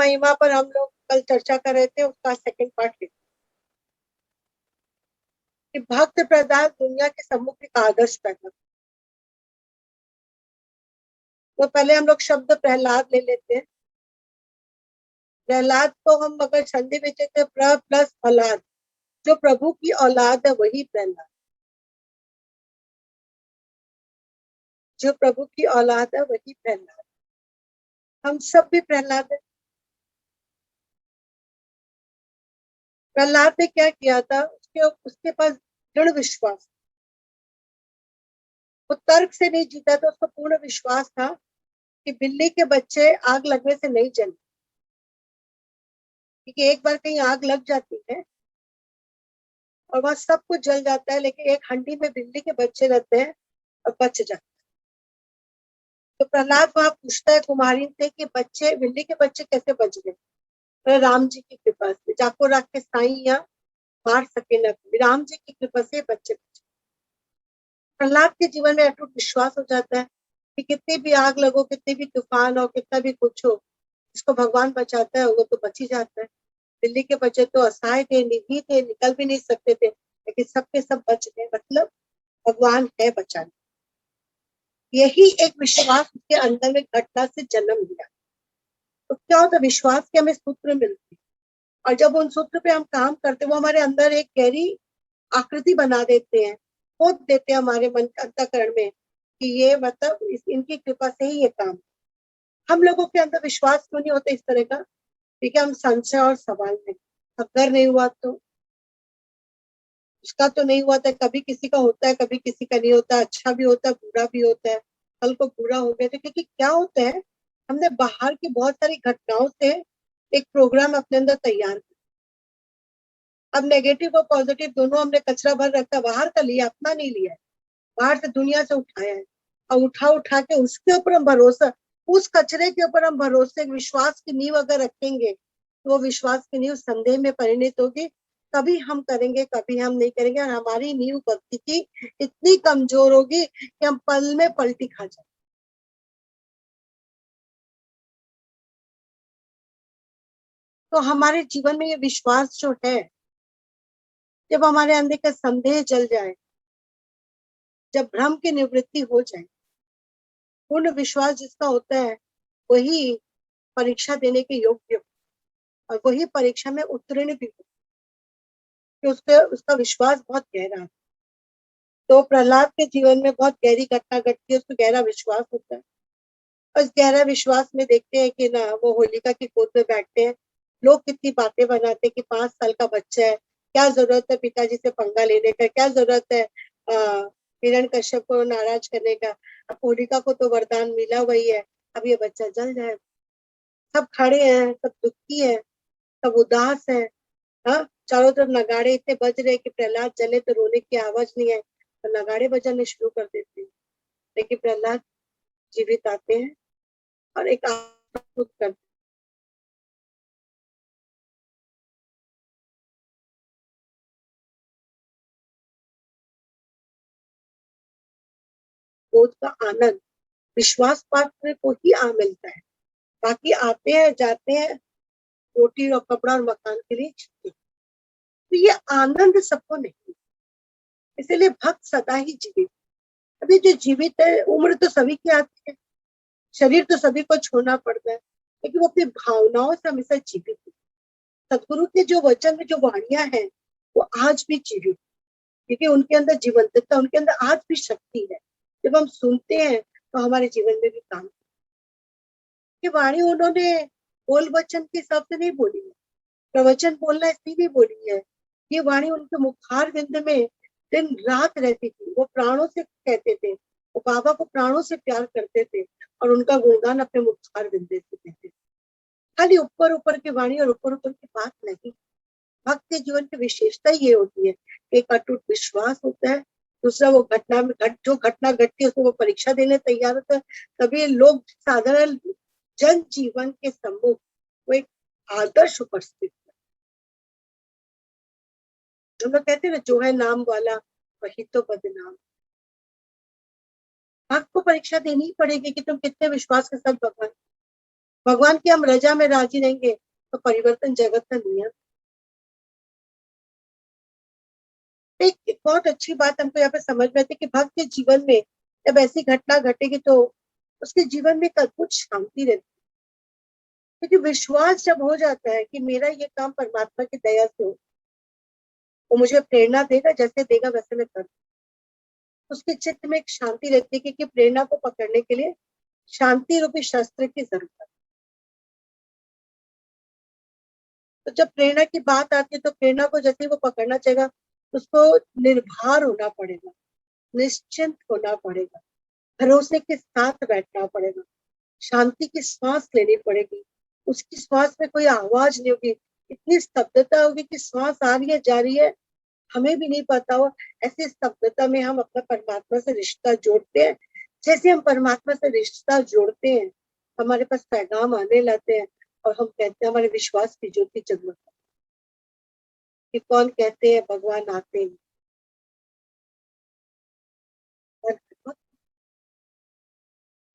महिमा पर हम लोग कल चर्चा कर रहे थे, उसका सेकंड पार्ट लिखा कि भक्त प्रहलाद दुनिया के सम्मुख एक आदर्श पैदा। तो पहले हम लोग शब्द प्रहलाद ले लेते हैं। प्रहलाद को हम अगर संधि में देते प्र प्लस औलाद, जो प्रभु की औलाद है वही प्रहलाद, जो प्रभु की औलाद है वही प्रहलाद। हम सब भी प्रहलाद है। प्रहलाद ने क्या किया था, उसके पास दृढ़ विश्वास, वो तर्क से नहीं जीता था, उसको पूर्ण विश्वास था कि बिल्ली के बच्चे आग लगने से नहीं जले, क्योंकि एक बार कहीं आग लग जाती है और वहां सब कुछ जल जाता है, लेकिन एक हंडी में बिल्ली के बच्चे रहते हैं और बच जाते हैं। तो प्रहलाद वहां पूछता है कुमारी से कि बच्चे, बिल्ली के बच्चे कैसे बच गए? तो राम जी की कृपा से, जाको रख के साई या मार सके न, राम जी की कृपा से बच्चे बचे। प्रहलाद के जीवन में अटूट विश्वास हो जाता है कि कितनी भी आग लगो, कितने भी तूफान हो, कितना भी कुछ हो, जिसको भगवान बचाता है वो तो बच ही जाता है। दिल्ली के बच्चे तो असहाय थे, निधि थे, निकल भी नहीं सकते थे, लेकिन सबके सब बच गए, मतलब भगवान है बचाने। यही एक विश्वास उसके अंदर में घटना से जन्म लिया। तो क्या होता है, विश्वास के हमें सूत्र मिलते हैं, और जब उन सूत्र पे हम काम करते हैं वो हमारे अंदर एक गहरी आकृति बना देते हैं, खोद देते हैं हमारे मन अंतःकरण में कि ये मतलब इनकी कृपा से ही ये काम। हम लोगों के अंदर विश्वास क्यों नहीं होता इस तरह का? ठीक है, हम संशय और सवाल में, अगर नहीं हुआ तो उसका तो नहीं हुआ था, कभी किसी का होता है, कभी किसी का नहीं होता, अच्छा भी होता है, बुरा भी होता है। कल को बुरा हो गया तो, क्योंकि क्या होता है, हमने बाहर की बहुत सारी घटनाओं से एक प्रोग्राम अपने अंदर तैयार किया। अब नेगेटिव और पॉजिटिव दोनों हमने कचरा भर रखा, बाहर का लिया, अपना नहीं लिया है, बाहर से दुनिया से उठाया है, और उठा उठा के उसके ऊपर हम भरोसा, उस कचरे के ऊपर हम भरोसे विश्वास की नींव अगर रखेंगे तो वो विश्वास की नींव संदेह में परिणत होगी। कभी हम करेंगे, कभी हम नहीं करेंगे, और हमारी नींव भक्ति की इतनी कमजोर होगी कि हम पल में पलटी खा जाए। तो हमारे जीवन में ये विश्वास जो है, जब हमारे अंदर का संदेह जल जाए, जब भ्रम की निवृत्ति हो जाए, पूर्ण विश्वास जिसका होता है वही परीक्षा देने के योग्य हो, और वही परीक्षा में उत्तीर्ण भी हो, कि उसका विश्वास बहुत गहरा है। तो प्रहलाद के जीवन में बहुत गहरी घटना घटती है, उसको गहरा विश्वास होता है। उस गहरा विश्वास में देखते हैं कि ना, वो होलिका की गोद में बैठते हैं, लोग कितनी बातें बनाते हैं कि 5 साल का बच्चा है, क्या जरूरत है पिताजी से पंगा लेने का, क्या जरूरत है हिरण्यकश्यप को नाराज करने का, अब होलिका को तो वरदान मिला वही है, अब ये बच्चा जल जाए। सब खड़े हैं, सब दुखी है, सब उदास है। हाँ, चारों तरफ नगाड़े इतने बज रहे कि प्रहलाद जले तो रोने की आवाज नहीं है, तो नगाड़े बजाने शुरू कर देते हैं। लेकिन प्रहलाद जीवित आते हैं और एक आवाज कर, बोध का आनंद विश्वास पात्र को ही मिलता है। बाकी आते हैं जाते हैं, रोटी और कपड़ा और मकान के लिए छुट्टी, तो ये आनंद सबको नहीं। इसीलिए भक्त सदा ही जीवित। अभी जो जीवित है, उम्र तो सभी की आती है, शरीर तो सभी को छोड़ना पड़ता है, लेकिन वो अपनी भावनाओं से हमेशा जीवित है। सदगुरु के जो वचन में जो वाणियां हैं वो आज भी जीवित, क्योंकि उनके अंदर जीवंतता, उनके अंदर आज भी शक्ति है। जब हम सुनते हैं तो हमारे जीवन में भी काम, ये वाणी उन्होंने बोल वचन के हिसाब से नहीं बोली है, प्रवचन बोलना इसलिए नहीं बोली है। ये वाणी उनके मुखार बिंद में दिन रात रहती थी, वो प्राणों से कहते थे, वो बाबा को प्राणों से प्यार करते थे, और उनका गुणगान अपने मुखार बिंद से कहते थे। खाली ऊपर ऊपर की वाणी और ऊपर ऊपर की बात नहीं। भक्त के जीवन की विशेषता ये होती है, एक अटूट विश्वास होता है, दूसरा वो घटना में जो घटना घटती है उसको वो परीक्षा देने तैयार होता है। तभी लोग साधारण जन जीवन के सम्मुख वो एक आदर्श उपस्थित है। हम लोग कहते हैं ना, जो है नाम वाला वही तो बदनाम। भक्त को परीक्षा देनी ही पड़ेगी कि तुम कितने विश्वास के साथ भगवान, भगवान की हम रजा में राजी रहेंगे तो परिवर्तन जगत का नियम। एक बहुत अच्छी बात हमको यहाँ पे समझ में आती है कि भक्त के जीवन में जब ऐसी घटना घटेगी तो उसके जीवन में कुछ शांति रहती है, क्योंकि विश्वास जब हो जाता है कि मेरा ये काम परमात्मा की दया से हो, वो मुझे प्रेरणा देगा, जैसे देगा वैसे मैं कर, उसके चित्त में एक शांति रहती है, क्योंकि प्रेरणा को पकड़ने के लिए शांति रूपी शस्त्र की जरूरत है। तो जब प्रेरणा की बात आती है तो प्रेरणा को जैसे ही वो पकड़ना चाहेगा, उसको निर्भर होना पड़ेगा, निश्चिंत होना पड़ेगा, भरोसे के साथ बैठना पड़ेगा, शांति की श्वास लेनी पड़ेगी। उसकी श्वास में कोई आवाज नहीं होगी, इतनी स्तब्धता होगी कि श्वास आ रही है जा रही है हमें भी नहीं पता हो। ऐसी स्तब्धता में हम अपना परमात्मा से रिश्ता जोड़ते हैं। जैसे हम परमात्मा से रिश्ता जोड़ते हैं, हमारे पास पैगाम आने लगते हैं और हम कहते हैं हमारे विश्वास की ज्योति जगमगाती। कि कौन कहते हैं भगवान आते हैं, और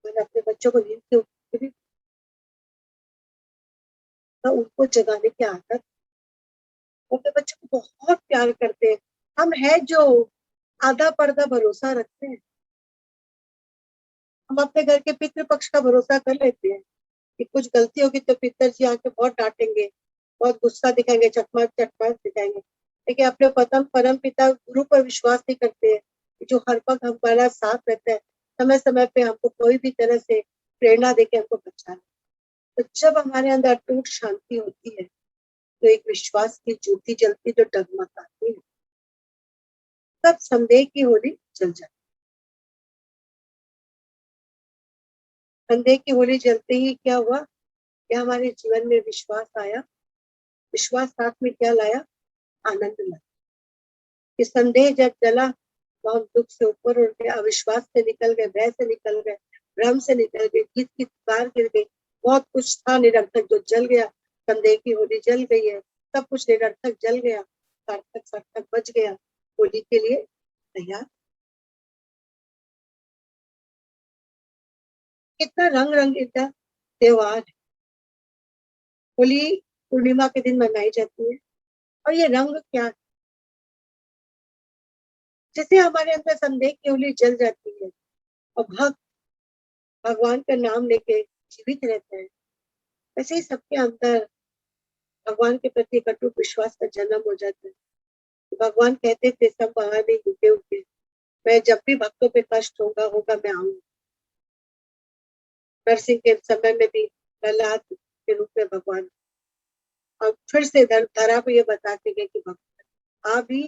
मैंने अपने बच्चों को नींद से उठते भी उनको जगाने की आदत, वो अपने बच्चों को बहुत प्यार करते हैं। हम है जो आधा पर्दा भरोसा रखते हैं। हम अपने घर के पितृ पक्ष का भरोसा कर लेते हैं कि कुछ गलती होगी तो पिताजी आके बहुत डांटेंगे, बहुत गुस्सा दिखाएंगे, चटमा चटमा दिखाएंगे, लेकिन अपने परम पिता गुरु पर विश्वास नहीं करते हैं, जो हर वक्त हमारा साथ रहता है, समय समय पे हमको कोई भी तरह से प्रेरणा देके हमको बचाना। तो जब हमारे अंदर अटूट शांति होती है तो एक विश्वास की ज्योति जलती जो डगमगाती है, तब संदेह की होली जल जाती। संदेह की होली जलते ही क्या हुआ कि हमारे जीवन में विश्वास आया। विश्वास साथ में क्या लाया? आनंद लाया। कि संदेह जब जला तो हम दुख से ऊपर उठ गए, अविश्वास से निकल गए, भय से निकल गए, भ्रम से निकल गए, गीत की तार गिर गई, बहुत कुछ था निरर्थक जो जल गया। संदेह की होली जल गई है, सब कुछ निरर्थक जल गया, सार्थक सार्थक बच गया, होली के लिए तैयार। कितना रंग रंगीला त्योहार है। होली पूर्णिमा के दिन मनाई जाती है, और ये रंग क्या, जैसे हमारे अंदर संदेह की होली जल जाती है और भक्त भगवान का नाम लेके जीवित रहते हैं, वैसे ही सबके अंदर भगवान के प्रति एक अटूट विश्वास का जन्म हो जाता है। भगवान कहते थे सब बहाने झुके हुए, मैं जब भी भक्तों पे कष्ट होगा मैं आऊंगा। नरसिंह के समय में भी प्रहलाद के रूप में भगवान, और फिर से धरा को ये बताते गए कि भक्त आ भी,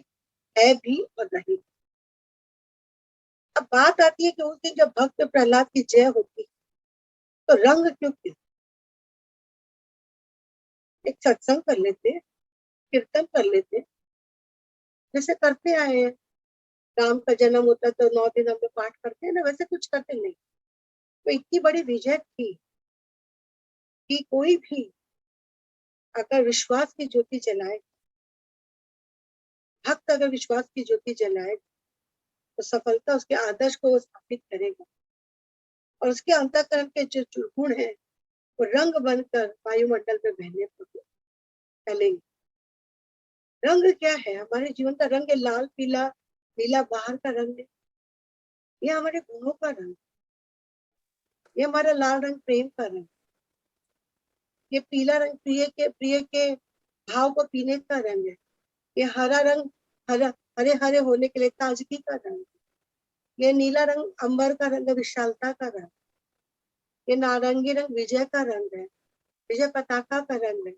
है भी और रही। अब बात आती है कि उस दिन जब भक्त प्रहलाद की जय होती है तो रंग क्यों? एक सत्संग कर लेते, कीर्तन कर लेते, जैसे करते आए हैं। राम का जन्म होता तो 9 दिन हम लोग पाठ करते हैं ना, वैसे कुछ करते नहीं। तो इतनी बड़ी विजय थी कि कोई भी अगर विश्वास की ज्योति जलाए, भक्त अगर विश्वास की ज्योति जलाए तो सफलता उसके आदर्श को वो स्थापित करेगा, और उसके अंतःकरण के जो गुण है वो रंग बनकर वायुमंडल में बहने फैलेंगे। रंग क्या है? हमारे जीवन का रंग है लाल पीला नीला, बाहर का रंग है, ये हमारे गुणों का रंग, ये हमारा लाल रंग प्रेम का रंग, ये पीला रंग प्रिय के भाव को पीने का रंग है, ये हरा रंग हरा हरे हरे होने के लिए ताजगी का रंग है, ये नीला रंग अंबर का रंग है, विशालता का रंग, ये नारंगी रंग विजय का रंग है, विजय पताका का रंग है,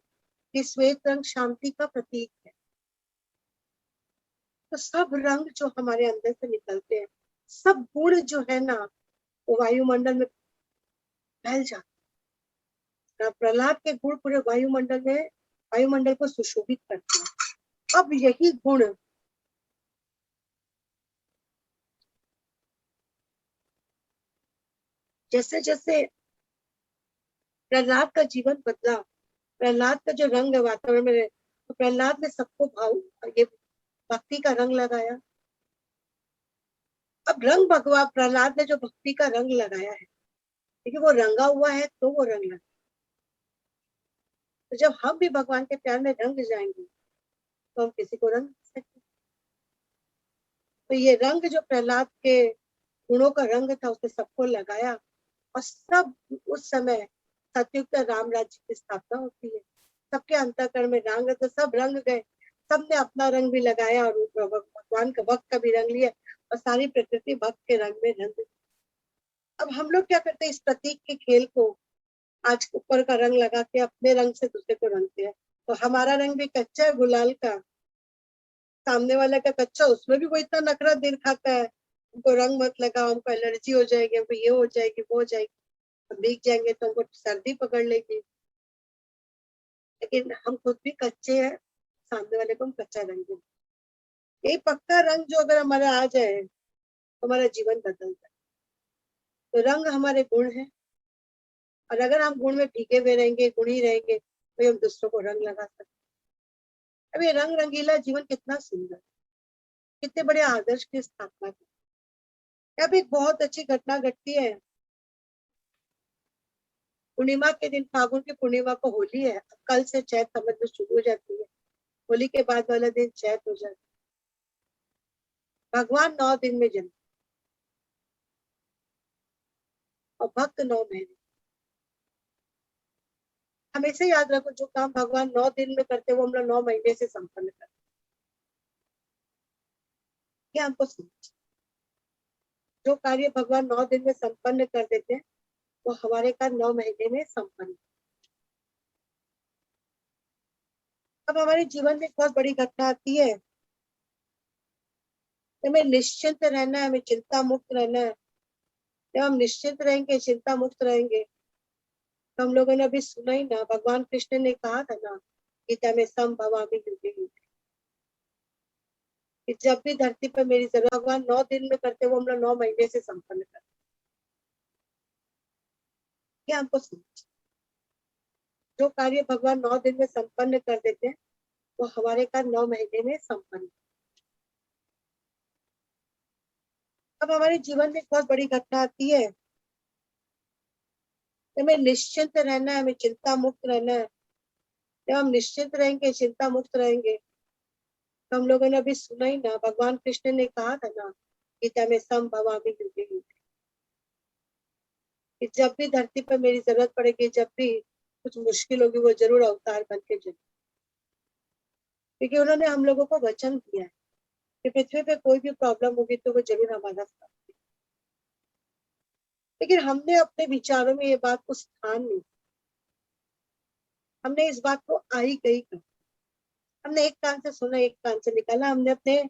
ये श्वेत रंग शांति का प्रतीक है। तो सब रंग जो हमारे अंदर से निकलते हैं, सब गुण जो है ना, वो वायुमंडल में फैल जाते हैं। प्रहलाद के गुण पूरे वायुमंडल को सुशोभित करते हैं। अब यही गुण जैसे जैसे प्रहलाद का जीवन बदला, प्रहलाद का जो रंग है वातावरण में, तो प्रहलाद ने सबको भाव ये भक्ति का रंग लगाया। अब रंग भगवान प्रहलाद ने जो भक्ति का रंग लगाया है, क्योंकि वो रंगा हुआ है तो वो रंग लगा। तो जब हम भी भगवान के प्यार में रंग जाएंगे तो हम किसी को रंग सकते। तो ये रंग जो प्रहलाद के गुणों का रंग था उसने सबको लगाया और सब उस समय सतयुग का राम राज्य की स्थापना होती है। सबके अंतःकरण में रंग, तो सब रंग गए, सबने अपना रंग भी लगाया और भगवान का भक्त का भी रंग लिया और सारी प्रकृति भक्त के रंग में रंग। अब हम लोग क्या करते हैं, इस प्रतीक के खेल को आज ऊपर का रंग लगा के अपने रंग से दूसरे को रंगते हैं। तो हमारा रंग भी कच्चा है गुलाल का, सामने वाला का कच्चा, उसमें भी वो इतना नखरा दिखाता है, हमको रंग मत लगाओ, हमको एलर्जी हो जाएगी, हमको ये हो जाएगी वो हो जाएगी, हम भीग जाएंगे तो हमको सर्दी पकड़ लेगी। लेकिन हम खुद भी कच्चे हैं, सामने वाले को हम कच्चा रंग दें। यही पक्का रंग जो अगर हमारा आ जाए तो हमारा जीवन बदल जाए। तो रंग हमारे गुण है, और अगर हम गुण में भीगे हुए रहेंगे, गुणी रहेंगे, तो हम दूसरों को रंग लगा सकते। अब ये रंग रंगीला जीवन कितना सुंदर, कितने बड़े आदर्श की स्थापना की। अब एक बहुत अच्छी घटना घटती है, पूर्णिमा के दिन, फागुन की पूर्णिमा को होली है, कल से चैत समझ शुरू हो जाती है, होली के बाद वाला दिन चैत हो जाता है। भगवान 9 दिन में जन्म और भक्त 9 महीने। हमेशा याद रखो, जो काम भगवान 9 दिन में करते वो हम लोग 9 महीने से संपन्न करते। क्या हमको समझ, जो कार्य भगवान 9 दिन में संपन्न कर देते हैं वो हमारे कार्य 9 महीने में संपन्न। अब हमारे जीवन में एक बहुत बड़ी घटना आती है, हमें निश्चिंत रहना है, हमें चिंता मुक्त रहना है। जब हम निश्चिंत रहेंगे, चिंता मुक्त रहेंगे, तो हम लोगों ने अभी सुना ही ना, भगवान कृष्ण ने कहा था ना गीता में, संभवामि युगे युगे, कि जब भी धरती पर मेरी जरूरत, भगवान 9 दिन में करते वो हम लोग 9 महीने से संपन्न करते। क्या हमको समझ, जो कार्य भगवान 9 दिन में संपन्न कर देते हैं वो हमारे कार्य 9 महीने में संपन्न। अब हमारे जीवन में एक बहुत बड़ी घटना आती है, हमें निश्चिंत रहना है, हमें चिंता मुक्त रहना है। जब हम निश्चिंत रहेंगे, चिंता मुक्त रहेंगे, तो हम लोगों ने अभी सुना ही ना, भगवान कृष्ण ने कहा था ना गीता में, संभवामि युगे युगे, कि जब भी धरती पर मेरी जरूरत पड़ेगी, जब भी कुछ मुश्किल होगी, वो जरूर अवतार बन के जरूर। क्योंकि उन्होंने हम लोगों को वचन दिया है कि पृथ्वी पे कोई भी प्रॉब्लम होगी तो वो जरूर हमारा साथ देंगे। लेकिन हमने अपने विचारों में ये बात को स्थान नहीं, हमने इस बात को आई गई कर, हमने एक कान से सुना एक कान से निकाला, हमने अपने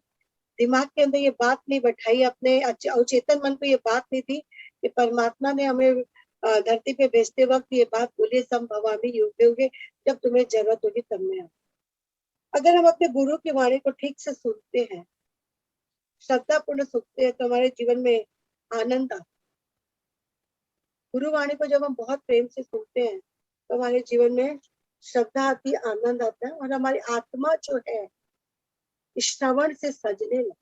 दिमाग के अंदर ये बात नहीं बैठाई, अपने अवचेतन मन को ये बात नहीं थी कि परमात्मा ने हमें धरती पे भेजते वक्त ये बात बोली, संभवामि युगे युगे, जब तुम्हें जरूरत होगी तब मैं आऊं। अगर हम अपने गुरु की वाणी को ठीक से सुनते हैं, श्रद्धा पूर्ण सुनते हैं, तो हमारे जीवन में आनंद आता है। गुरु वाणी को जब हम बहुत प्रेम से सुनते हैं तो हमारे जीवन में श्रद्धा आती, आनंद आता है, और हमारी आत्मा जो है इस श्रवण से सजने लगती।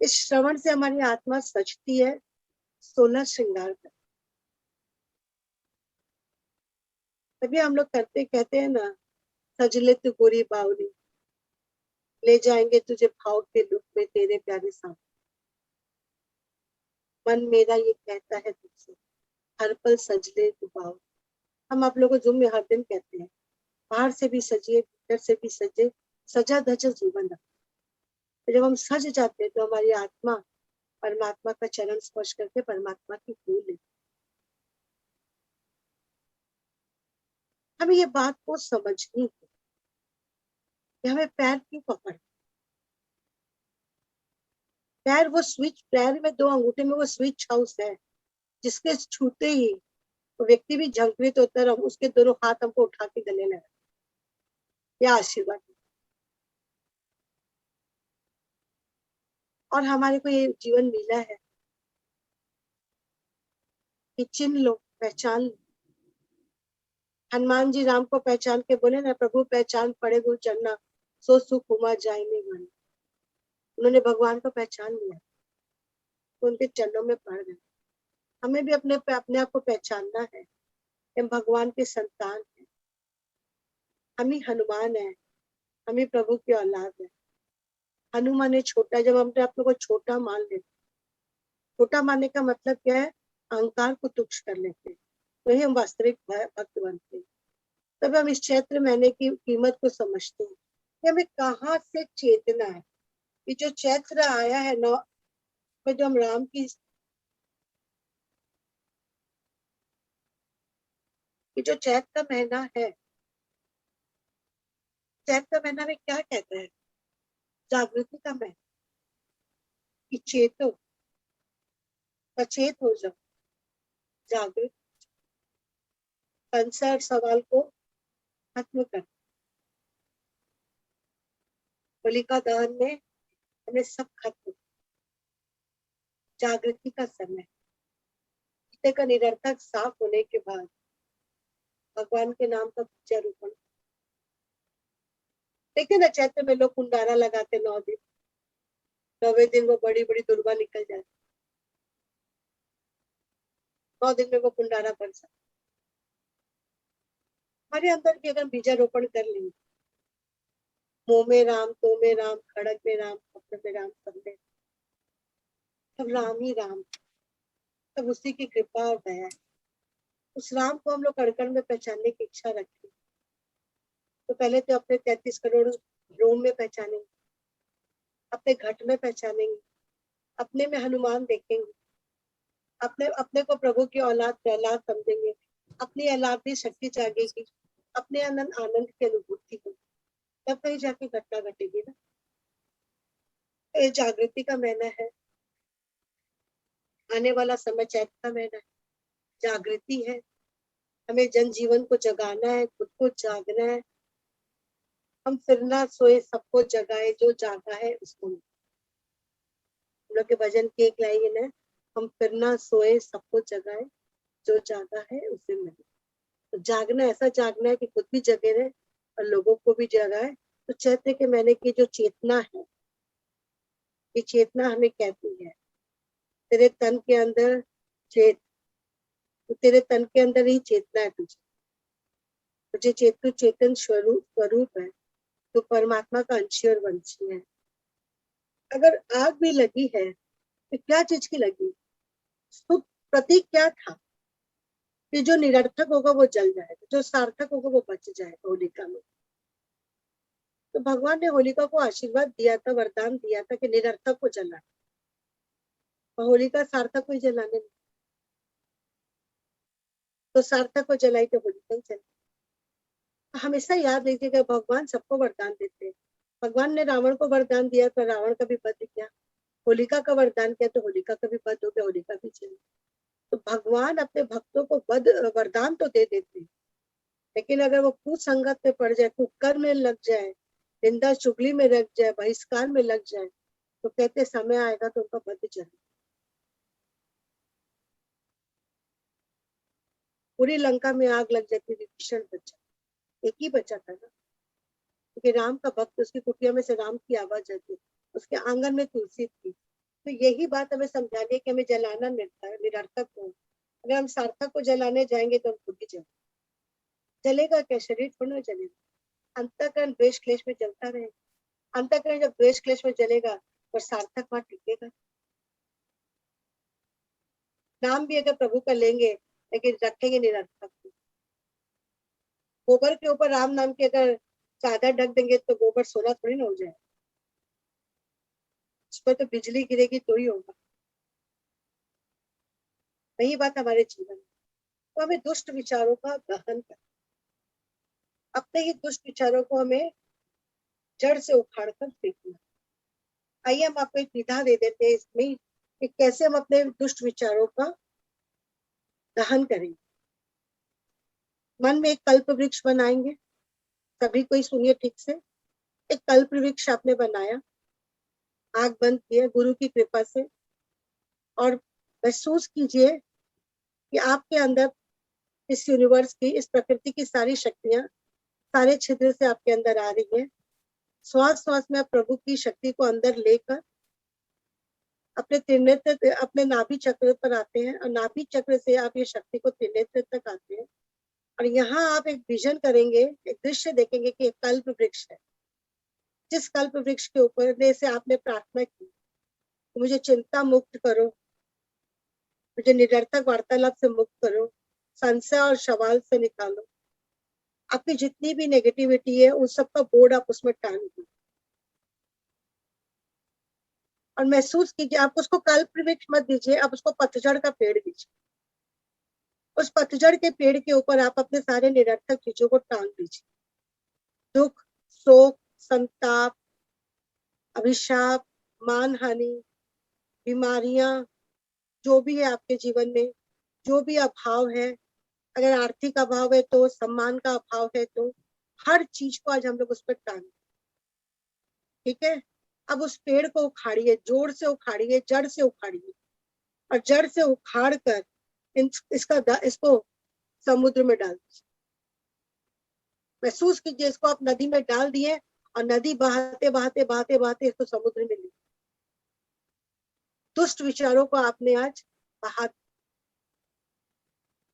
इस श्रवण से हमारी आत्मा सजती है, 16 श्रृंगार करती। तभी हम लोग करते कहते हैं ना, सजले तू गोरी बावली, ले जाएंगे तुझे भाव के लुक में तेरे प्यारे साथ। मन मेरा ये कहता है तुझसे, हर पल सजले तू बावली। हम आप लोगों को जुम्मे हर दिन कहते हैं, बाहर से भी सजिए, भीतर से भी सजे, सजा धजा जीवन रखो। तो जब हम सज जाते हैं तो हमारी आत्मा परमात्मा का चरण स्पर्श करके परमात्मा की फूल लेती। हमें ये बात को समझनी है कि हमें पैर क्यों पकड़, पैर वो स्विच, पैर में 2 अंगूठे में वो स्विच हाउस है जिसके छूते ही वो व्यक्ति भी झंकृत होता है, उसके दोनों हाथ हमको उठा के गले लगा। क्या आशीर्वाद। और हमारे को ये जीवन मिला है कि चिन्ह लो, पहचान लो। हनुमान जी राम को पहचान के बोले ना, प्रभु पहचान पड़े गुरु चरना, सो सुख उमा जाए नहीं मन। उन्होंने भगवान को पहचान लिया तो उनके चरणों में पड़ गए। हमें भी अपने आप को पहचानना है, हम भगवान के संतान हैं, हम ही हनुमान है, हम ही प्रभु की औलाद है। हनुमान है छोटा, जब हम अपने को छोटा मान लेते, छोटा मानने का मतलब क्या है? अहंकार को तुच्छ कर लेते, तो ही हम वास्तविक भक्त बनते हैं। तब हम इस चैत्र महीने की कीमत को समझते हैं कि हमें कहाँ से चेतना है। ये जो चैत्र आया है नौ में, जो हम राम की, ये जो चैत्र का महीना है, चैत्र का महीना में क्या कहता है? जागृति का महीना, कि चेतो, सचेत हो जाओ, जागृत, कंसर्ट सवाल को खत्म कर। होलिका दहन में हमें सब खत्म, जागृति का समय, चित्त का निरर्थक साफ होने के बाद भगवान के नाम का बीजारोपण। देखिए ना, चैत्र में लोग कुंडारा लगाते 9 दिन, 9वें दिन वो बड़ी बड़ी दुर्गा निकल जाती, 9 दिन में वो कुंडारा बन सकता। हमारे अंदर भी अगर बीजारोपण कर लेंगे, मोह में राम, तो में राम, खड़ग में राम, कपड़े में राम, सब में, सब राम ही राम, सब उसी की कृपा और दया है। उस राम को हम लोग कण-कण में पहचानने की इच्छा रखते हैं, तो पहले तो अपने 33 करोड़ रोम में पहचानेंगे, अपने घट में पहचानेंगे, अपने में हनुमान देखेंगे, अपने अपने को प्रभु की औलाद प्रहलाद समझेंगे, अपनी औलादी शक्ति जागेगी, अपने आनंद आनंद की अनुभूति होगी, तब कहीं जाके घटना घटेगी ना। ये जागृति का महीना है, आने वाला समय चैत्र का महीना है, जागृति है, हमें जनजीवन को जगाना है, खुद को जागना है। हम फिरना सोए सबको जगाए, जो जागा है उसको। हम लोग के भजन की एक लाइन है, हम फिरना सोए सबको जगाए, जो जागा है उसे मिले। तो जागना, ऐसा जागना है कि खुद भी जगे रहे और लोगों को भी जगाए। तो चैत्र के महीने की जो चेतना है, ये चेतना हमें कहती है तेरे तन के अंदर चेत, तो तेरे तन के अंदर ही चेतना है तुझे चेतु चेतन स्वरूप है, तो परमात्मा का अंशी और वंशी है। अगर आग भी लगी है तो क्या चीज की लगी? तो प्रतीक क्या था कि जो निरर्थक होगा वो जल जाएगा, जो सार्थक होगा वो बच जाएगा होलिका में। तो भगवान ने होलिका को आशीर्वाद दिया था, वरदान दिया था कि निरर्थक को जलाना, और होलिका सार्थक को ही जलाने में, तो सार्थक को जलाई तो होलिका ही जलाई। हमेशा याद रखिएगा, भगवान सबको वरदान देते हैं। भगवान ने रावण को वरदान दिया तो रावण का भी वध किया, होलिका का वरदान किया तो होलिका का भी वध हो गया, होलिका भी चली। तो भगवान अपने भक्तों को वरदान तो दे देते हैं, लेकिन अगर वो कुसंगत में पड़ जाए, कुकर्म में लग जाए, निंदा चुगली में लग जाए, बहिष्कार में लग जाए, तो कहते समय आएगा तो उनका वध चले। पूरी लंका में आग लग जाती, विभीषण बचा, एक ही बचा था ना, क्योंकि राम का भक्त, उसकी कुटिया में से राम की आवाज आती, उसके आंगन में तुलसी थी। तो यही बात हमें समझानी है कि हमें जलाना निरर्थक हो। अगर हम सार्थक को जलाने जाएंगे तो हम खुद ही जलेगा क्या? शरीर थोड़ा ना जलेगा, अंतःकरण द्वेष क्लेश में जलता रहेगा। अंतःकरण जब द्वेष क्लेश में जलेगा तो सार्थक वहां टिकेगा। नाम भी अगर प्रभु का लेंगे लेकिन रखेंगे निरर्थक, गोबर के ऊपर राम नाम की अगर चादर ढक देंगे तो गोबर सोना थोड़ी ना हो जाए, उस पर तो बिजली गिरेगी तो ही होगा। वही बात हमारे जीवन में। तो हमें दुष्ट विचारों का दहन कर, अपने ही दुष्ट विचारों को हमें जड़ से उखाड़ कर फेंकना। आइए हम आपको एक विधा दे देते हैं इसमें कि कैसे हम अपने दुष्ट विचारों का दहन करेंगे। मन में एक कल्प वृक्ष बनाएंगे, सभी कोई सुनिए ठीक से। एक कल्प वृक्ष आपने बनाया, आंख बंद किए गुरु की कृपा से, और महसूस कीजिए कि आपके अंदर इस यूनिवर्स की, इस प्रकृति की सारी शक्तियां सारे छिद्र से आपके अंदर आ रही है। श्वास श्वास में आप प्रभु की शक्ति को अंदर लेकर अपने त्रिनेत्र, अपने नाभि चक्र पर आते हैं, और नाभि चक्र से आप ये शक्ति को त्रिनेत्र तक आते हैं। और यहाँ आप एक विजन करेंगे, एक दृश्य देखेंगे कि एक कल्प वृक्ष है। जिस कल्प वृक्ष के ऊपर से आपने प्रार्थना की, मुझे चिंता मुक्त करो, मुझे निरर्थक वार्तालाप से मुक्त करो, संशय और सवाल से निकालो। आपकी जितनी भी नेगेटिविटी है उस सबका बोर्ड आप उसमें टांग दीजिए और महसूस कीजिए। आप उसको कल्प वृक्ष मत दीजिए, आप उसको पतझड़ का पेड़ दीजिए। उस पतझड़ के पेड़ के ऊपर आप अपने सारे निरर्थक चीजों को टांग दीजिए। दुख, शोक, संताप, अभिशाप, मानहानि, बीमारियां, जो भी है आपके जीवन में, जो भी अभाव है, अगर आर्थिक अभाव है तो, सम्मान का अभाव है तो, हर चीज को आज हम लोग उस पर टांग, ठीक है। अब उस पेड़ को उखाड़िए, जोर से उखाड़िए, जड़ से उखाड़िए और जड़ से उखाड़ कर इसको समुद्र में डाल दीजिए। महसूस कीजिए इसको आप नदी में डाल दिए और नदी बहाते बहाते बहाते बहाते इसको समुद्र में ले। दुष्ट विचारों को आपने आज बहा,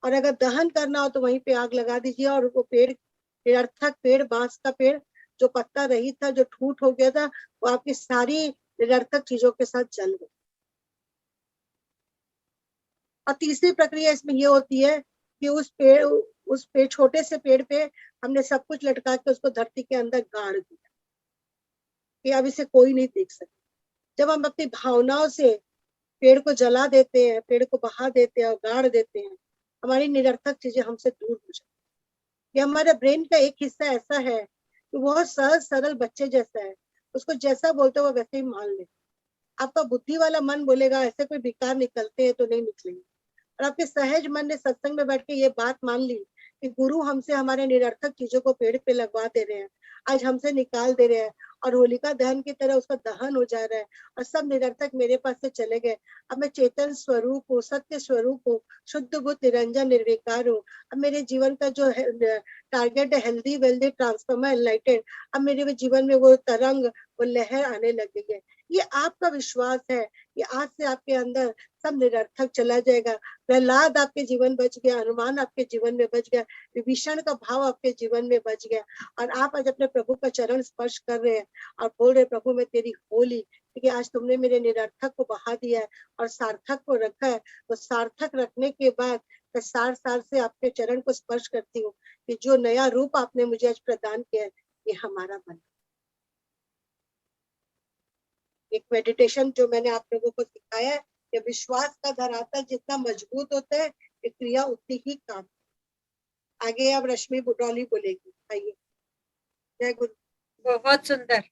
और अगर दहन करना हो तो वहीं पे आग लगा दीजिए और वो पेड़, निरर्थक पेड़, बांस का पेड़ जो पत्ता रहित था, जो ठूट हो गया था, वो आपकी सारी निरर्थक चीजों के साथ जल गई। और तीसरी प्रक्रिया इसमें ये होती है कि उस पेड़ छोटे से पेड़ पे हमने सब कुछ लटका के उसको धरती के अंदर गाड़ दिया कि अब इसे कोई नहीं देख सकता। जब हम अपनी भावनाओं से पेड़ को जला देते हैं, पेड़ को बहा देते हैं और गाड़ देते हैं, हमारी निरर्थक चीजें हमसे दूर हो जाती है। ये हमारे ब्रेन का एक हिस्सा ऐसा है कि बहुत सहज सरल बच्चे जैसा है, उसको जैसा बोलते हो वो वैसे ही मान ले। आपका बुद्धि वाला मन बोलेगा ऐसे कोई विकार निकलते हैं तो नहीं निकलेंगे, और आपके सहज मन ने सत्संग में बैठ के ये बात मान ली कि गुरु हमसे हमारे निरर्थक चीजों को पेड़ पे लगवा दे रहे हैं, आज हमसे निकाल दे रहे हैं, और होलिका दहन की तरह उसका दहन हो जा रहा है और सब निरर्थक मेरे पास से चले गए। अब मैं चेतन स्वरूप हूँ, सत्य स्वरूप हूँ, शुद्ध बुद्ध निरंजन निर्विकार हूँ। अब मेरे जीवन का जो टारगेट है हेल्दी वेल्दी ट्रांसफॉर्मर एनलाइटेड, अब मेरे जीवन में वो तरंग, वो लहर आने लग गई है। ये आपका विश्वास है कि आज से आपके अंदर सब निरर्थक चला जाएगा। प्रहलाद आपके जीवन बच गया, हनुमान आपके जीवन में बच गया, विभीषण का भाव आपके जीवन में बच गया, और आप आज अपने प्रभु का चरण स्पर्श कर रहे हैं और बोल रहे प्रभु मैं तेरी होली, क्योंकि आज तुमने मेरे निरर्थक को बहा दिया है और सार्थक को रखा है। तो सार्थक रखने के बाद मैं सार सार से आपके चरण को स्पर्श करती हूँ कि जो नया रूप आपने मुझे आज प्रदान किया है ये हमारा बना। एक मेडिटेशन जो मैंने आप लोगों को सिखाया है, ये विश्वास का धरातल जितना मजबूत होता है, ये क्रिया उतनी ही काम। आगे अब रश्मि बुडौली बोलेगी। आइए। जय गुरु। बहुत सुंदर।